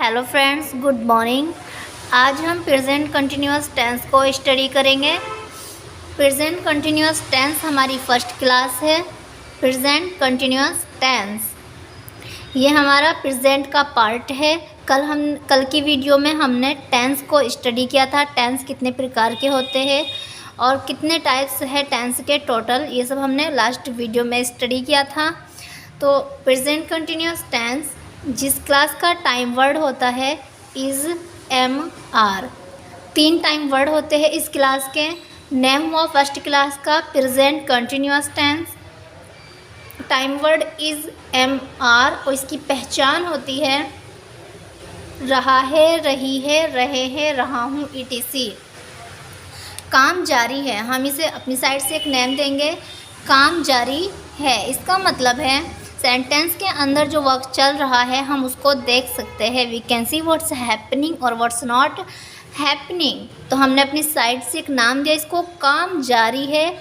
Hello friends, good morning. आज हम present continuous tense को स्टडी करेंगे। प्रेजेंट कंटिन्यूअस टेंस हमारी फर्स्ट क्लास है। प्रेजेंट कंटिन्यूअस टेंस ये हमारा प्रेजेंट का पार्ट है। कल की वीडियो में हमने टेंस को स्टडी किया था। टेंस कितने प्रकार के होते हैं और कितने टाइप्स है टेंस के टोटल, ये सब हमने लास्ट वीडियो में स्टडी किया था। तो प्रेजेंट कंटिन्यूअस टेंस जिस क्लास का टाइम वर्ड होता है is am are. 3 time word होते हैं इस क्लास के। नेम हुआ फर्स्ट क्लास का present continuous tense, time word is am are और इसकी पहचान होती है रहा है, रही है, रहे हैं, रहा हूँ, etc। काम जारी है, हम इसे अपनी साइड से एक नेम देंगे, काम जारी है। इसका मतलब है सेंटेंस के अंदर जो वर्क चल रहा है हम उसको देख सकते हैं। We can see what's happening और व्हाट्स नॉट हैपनिंग। तो हमने अपनी साइड से एक नाम दिया इसको, काम जारी है।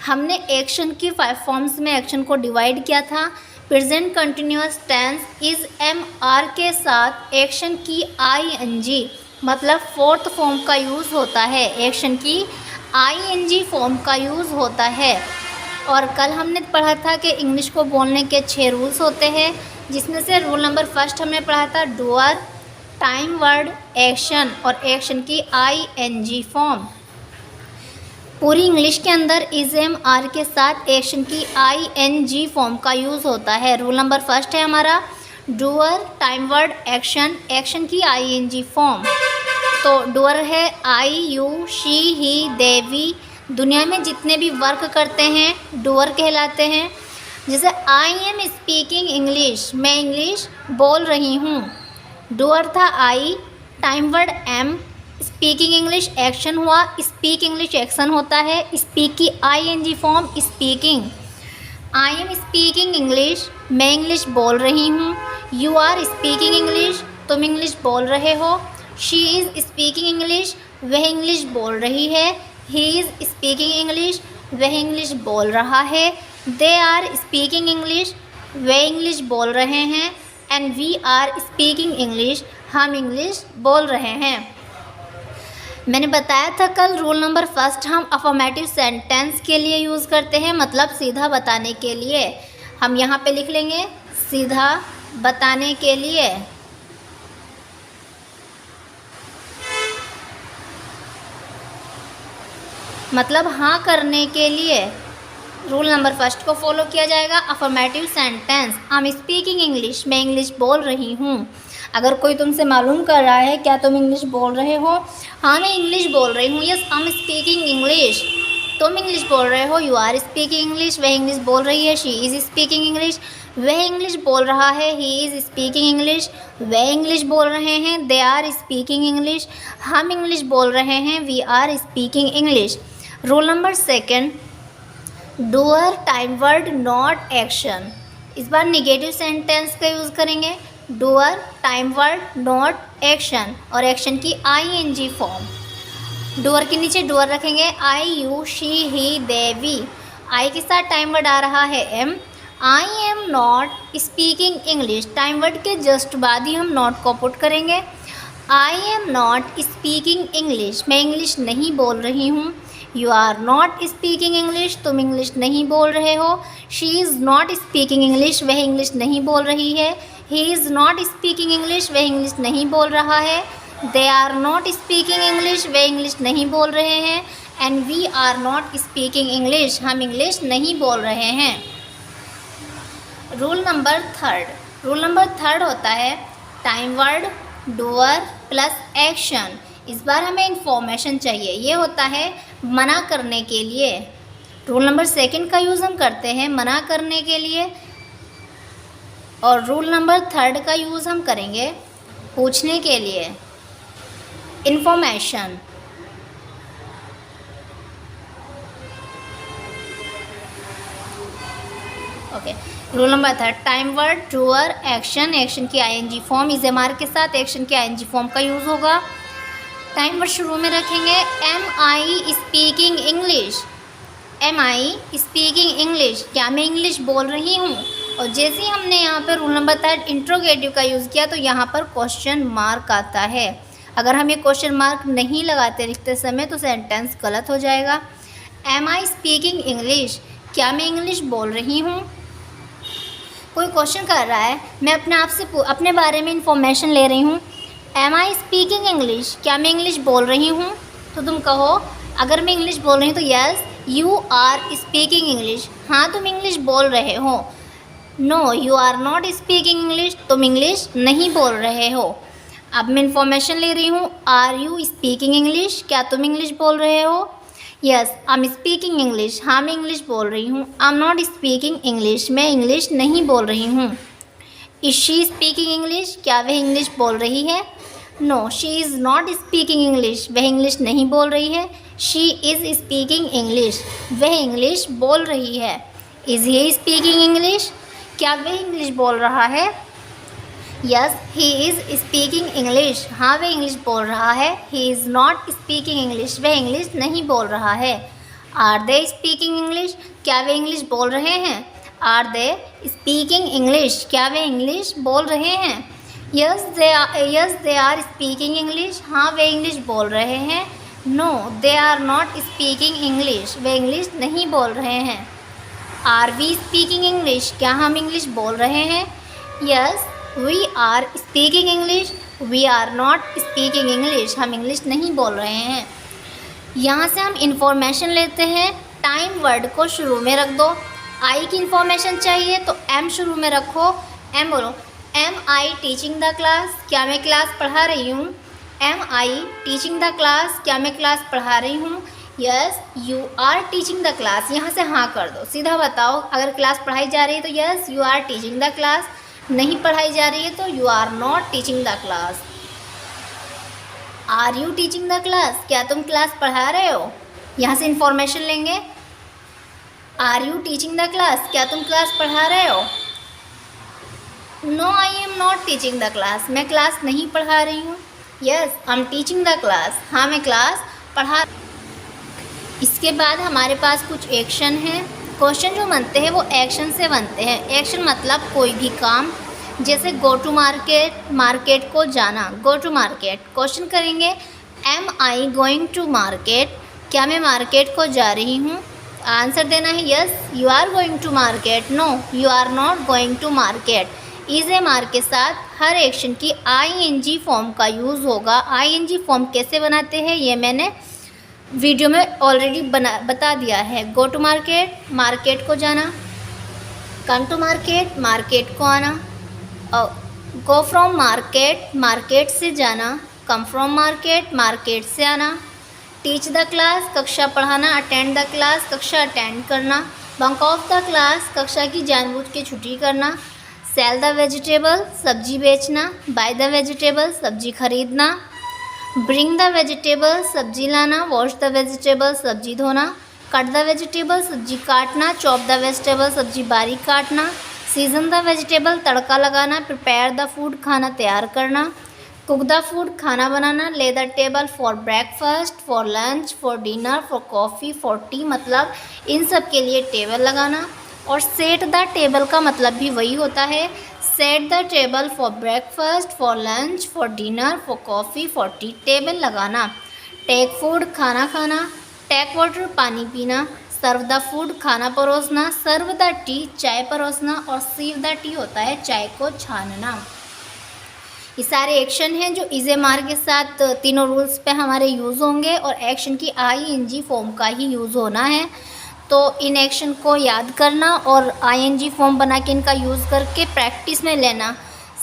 हमने एक्शन की 5 फॉर्म्स में एक्शन को डिवाइड किया था। Present continuous tense is am are के साथ एक्शन की ing मतलब 4th फॉर्म का यूज़ होता है। एक्शन की ing फॉर्म का यूज़ होता है। और कल हमने पढ़ा था कि इंग्लिश को बोलने के 6 रूल्स होते हैं, जिसमें से रूल नंबर फर्स्ट हमने पढ़ा था डूअर, टाइम वर्ड, एक्शन और एक्शन की ing फॉर्म। पूरी इंग्लिश के अंदर इज़ एम आर के साथ एक्शन की ing फॉर्म का यूज़ होता है। रूल नंबर फर्स्ट है हमारा doer, time word, action, action की ing फॉर्म। तो डूअर है I, you, she, he, they, we. दुनिया में जितने भी वर्क करते हैं डूअर कहलाते हैं। जैसे आई एम स्पीकिंग इंग्लिश, मैं इंग्लिश बोल रही हूँ, डूअर था I, time word am, speaking English action हुआ, स्पीक इंग्लिश एक्शन होता है, स्पीक की ing form speaking. I am speaking English, मैं इंग्लिश बोल रही हूँ, यू आर स्पीकिंग इंग्लिश, तुम इंग्लिश बोल रहे हो, शी इज़ स्पीकिंग इंग्लिश, वह इंग्लिश बोल रही है, ही इज़ स्पीकिंग इंग्लिश, वह इंग्लिश बोल रहा है, दे आर स्पीकिंग इंग्लिश, वे इंग्लिश बोल रहे हैं, and we are speaking English, हम इंग्लिश बोल रहे हैं। मैंने बताया था कल रूल नंबर फर्स्ट हम अफर्मेटिव सेंटेंस के लिए यूज़ करते हैं, मतलब सीधा बताने के लिए। हम यहाँ पे लिख लेंगे सीधा बताने के लिए। मतलब हाँ करने के लिए रूल नंबर फर्स्ट को फॉलो किया जाएगा। Affirmative sentence, I am speaking English, मैं इंग्लिश बोल रही हूँ। अगर कोई तुमसे मालूम कर रहा है क्या तुम इंग्लिश बोल रहे हो, हाँ मैं इंग्लिश बोल रही हूँ, yes I am speaking English, तुम इंग्लिश बोल रहे हो, यू आर स्पीकिंग इंग्लिश, वह इंग्लिश बोल रही है, शी इज़ स्पीकिंग इंग्लिश, वह इंग्लिश बोल रहा है, ही इज़ स्पीकिंग इंग्लिश, वे इंग्लिश बोल रहे हैं, दे आर स्पीकिंग इंग्लिश, हम इंग्लिश बोल रहे हैं, we are speaking English. Rule number second doer, time word, not action. इस बार निगेटिव सेंटेंस का यूज़ करेंगे, doer, time word, not action और एक्शन की ing फॉर्म। डूअर के नीचे डूअर रखेंगे I, you, she, he, they, we. I के साथ टाइम वर्ड आ रहा है am. I am not speaking English, time word के जस्ट बाद ही हम नॉट को पुट करेंगे। I am not speaking English, मैं इंग्लिश नहीं बोल रही हूँ, you are not speaking English, तुम इंग्लिश नहीं बोल रहे हो, she is not speaking English, वह इंग्लिश नहीं बोल रही है, he is not speaking English, वह इंग्लिश नहीं बोल रहा है, they are not speaking English, वे इंग्लिश नहीं बोल रहे हैं, and we are not speaking English, हम इंग्लिश नहीं बोल रहे हैं। रूल नंबर थर्ड होता है time word, doer plus action. इस बार हमें इंफॉर्मेशन चाहिए, ये होता है मना करने के लिए। रूल नंबर सेकंड का यूज़ हम करते हैं मना करने के लिए, और रूल नंबर थर्ड का यूज़ हम करेंगे पूछने के लिए, information. Okay, rule number third time word, doer, action, action की ing form, is am are के साथ एक्शन की ing फॉर्म का यूज़ होगा। टाइम वर्ड शुरू में रखेंगे am I speaking English, am I speaking English, क्या मैं इंग्लिश बोल रही हूँ, और जैसे ही हमने यहाँ पर रूल नंबर 3 इंट्रोगेटिव का यूज़ किया तो यहाँ पर क्वेश्चन मार्क आता है। अगर हम ये क्वेश्चन मार्क नहीं लगाते लिखते समय तो सेंटेंस गलत हो जाएगा। एम आई स्पीकिंग इंग्लिश, क्या मैं इंग्लिश बोल रही हूँ? कोई क्वेश्चन कर रहा है, मैं अपने आप से अपने बारे में इंफॉर्मेशन ले रही हूँ। एम आई स्पीकिंग इंग्लिश, क्या मैं इंग्लिश बोल रही हूँ? तो तुम कहो, अगर मैं इंग्लिश बोल रही हूँ तो yes you are speaking English, हाँ तुम इंग्लिश बोल रहे हो। No you are not speaking English, तुम इंग्लिश नहीं बोल रहे हो। अब मैं इंफॉर्मेशन ले रही हूँ, आर यू स्पीकिंग इंग्लिश, क्या तुम इंग्लिश बोल रहे हो? Yes I am speaking English, हाँ मैं इंग्लिश बोल रही हूँ। आई एम नॉट स्पीकिंग इंग्लिश, मैं इंग्लिश नहीं बोल रही हूँ। इज शी स्पीकिंग इंग्लिश, क्या वह इंग्लिश बोल रही है? No she is not speaking English, वह इंग्लिश नहीं बोल रही है। शी इज़ स्पीकिंग इंग्लिश, वह इंग्लिश बोल रही है। इज़ ही स्पीकिंग इंग्लिश, क्या वह इंग्लिश बोल रहा है? Yes he is speaking English, हाँ वह इंग्लिश बोल रहा है। He is not speaking English, वह इंग्लिश नहीं बोल रहा है। आर दे स्पीकिंग इंग्लिश, क्या वे इंग्लिश बोल रहे हैं? आर दे स्पीकिंग इंग्लिश, क्या वे इंग्लिश बोल रहे हैं? Yes they are speaking English, हाँ वे इंग्लिश बोल रहे हैं। No they are not speaking English, वे इंग्लिश नहीं बोल रहे हैं। आर वी स्पीकिंग इंग्लिश, क्या हम इंग्लिश बोल रहे हैं? Yes we are speaking English, we are not speaking English, हम इंग्लिश नहीं बोल रहे हैं। यहाँ से हम इंफॉर्मेशन लेते हैं। टाइम वर्ड को शुरू में रख दो। आई की इंफॉर्मेशन चाहिए तो एम शुरू में रखो। एम बोलो, am I teaching the class, क्या मैं क्लास पढ़ा रही हूँ? Am I teaching the class, क्या मैं क्लास पढ़ा रही हूँ? Yes you are teaching the class, यहाँ से हाँ कर दो, सीधा बताओ। अगर क्लास पढ़ाई जा रही है तो yes you are teaching the class, नहीं पढ़ाई जा रही है तो you are not teaching the class. Are you teaching the class, क्या तुम क्लास पढ़ा रहे हो? यहाँ से इंफॉर्मेशन लेंगे। Are you teaching the class, क्या तुम क्लास पढ़ा रहे हो? No I am not teaching the class, मैं क्लास नहीं पढ़ा रही हूँ। Yes I am teaching the class, हाँ मैं क्लास पढ़ा। इसके बाद हमारे पास कुछ एक्शन हैं। क्वेश्चन जो बनते हैं वो एक्शन से बनते हैं। एक्शन मतलब कोई भी काम, जैसे गो टू मार्केट, मार्केट को जाना, गो टू मार्केट। क्वेश्चन करेंगे, am I going to market, क्या मैं मार्केट को जा रही हूँ? आंसर देना है yes you are going to market, no you are not going to market. Is am are के साथ हर एक्शन की ING फॉर्म का यूज़ होगा। ING फॉर्म कैसे बनाते हैं ये मैंने वीडियो में ऑलरेडी बता दिया है। गो टू मार्केट, मार्केट को जाना। कम टू मार्केट, मार्केट को आना। गो फ्रॉम मार्केट, मार्केट से जाना। कम फ्रॉम मार्केट, मार्केट से आना। टीच द क्लास, कक्षा पढ़ाना। अटेंड द क्लास, कक्षा अटेंड करना। बंक ऑफ द क्लास, कक्षा की जानबूझ के छुट्टी करना। सेल द वेजिटेबल, सब्जी बेचना। बाय द वेजिटेबल, सब्जी खरीदना। ब्रिंग द वेजिटेबल, सब्जी लाना। वॉश द वेजिटेबल, सब्जी धोना। कट द वेजिटेबल, सब्जी काटना। चॉप द वेजिटेबल, सब्जी बारीक काटना। सीजन द वेजिटेबल, तड़का लगाना। प्रिपेयर द फूड, खाना तैयार करना। कुक द फूड, खाना बनाना। ले the table for breakfast, for lunch, for dinner, for coffee, for T, मतलब इन सब के लिए टेबल लगाना। और सेट द टेबल का मतलब भी वही होता है। Set the table for breakfast, for lunch, for dinner, for coffee, for T, table लगाना। टेक फूड, खाना खाना। टेक वाटर, पानी पीना। सर्व द फूड, खाना परोसना। सर्व द टी, चाय परोसना। और सीव द टी होता है चाय को छानना। ये सारे एक्शन हैं जो इज एम आर के साथ तीनों रूल्स पे हमारे यूज़ होंगे और एक्शन की ING फॉर्म का ही यूज़ होना है। तो इन एक्शन को याद करना और ING फॉर्म बना के इनका यूज़ करके प्रैक्टिस में लेना।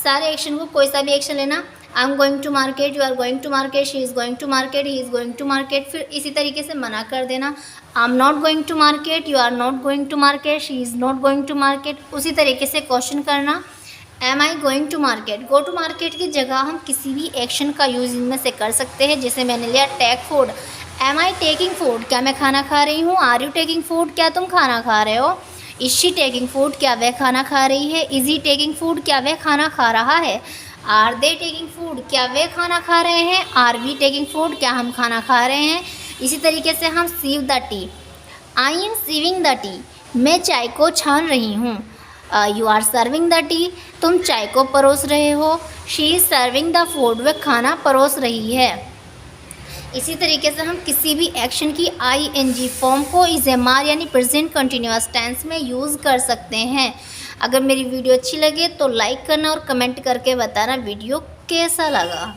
सारे एक्शन को कोई सा भी एक्शन लेना। I am going to market, you are going to market, she is going to market, he is going to market. फिर इसी तरीके से मना कर देना। I am not going to market, you are not going to market, she is not going to market. उसी तरीके से क्वेश्चन करना, am I going to market. Go to market की जगह हम किसी भी एक्शन का यूज़ इनमें से कर सकते हैं। जैसे मैंने लिया take food, am I taking food, क्या मैं खाना खा रही हूँ? आर यू टेकिंग फूड, क्या तुम खाना खा रहे हो? इज शी टेकिंग फूड, क्या वह खाना खा रही है? इज ही टेकिंग फूड, क्या वह खाना खा रहा है? आर दे टेकिंग फूड, क्या वे खाना खा रहे हैं? आर वी टेकिंग फूड, क्या हम खाना खा रहे हैं? इसी तरीके से हम sieve the tea, I am sieving the tea, मैं चाय को छान रही हूँ। You are serving the tea, तुम चाय को परोस रहे हो। She is serving the food, वह खाना परोस रही है। इसी तरीके से हम किसी भी एक्शन की ing फॉर्म को इज़ेमार यानी प्रेजेंट कंटिन्यूअस टेंस में यूज़ कर सकते हैं। अगर मेरी वीडियो अच्छी लगे तो लाइक करना और कमेंट करके बताना वीडियो कैसा लगा।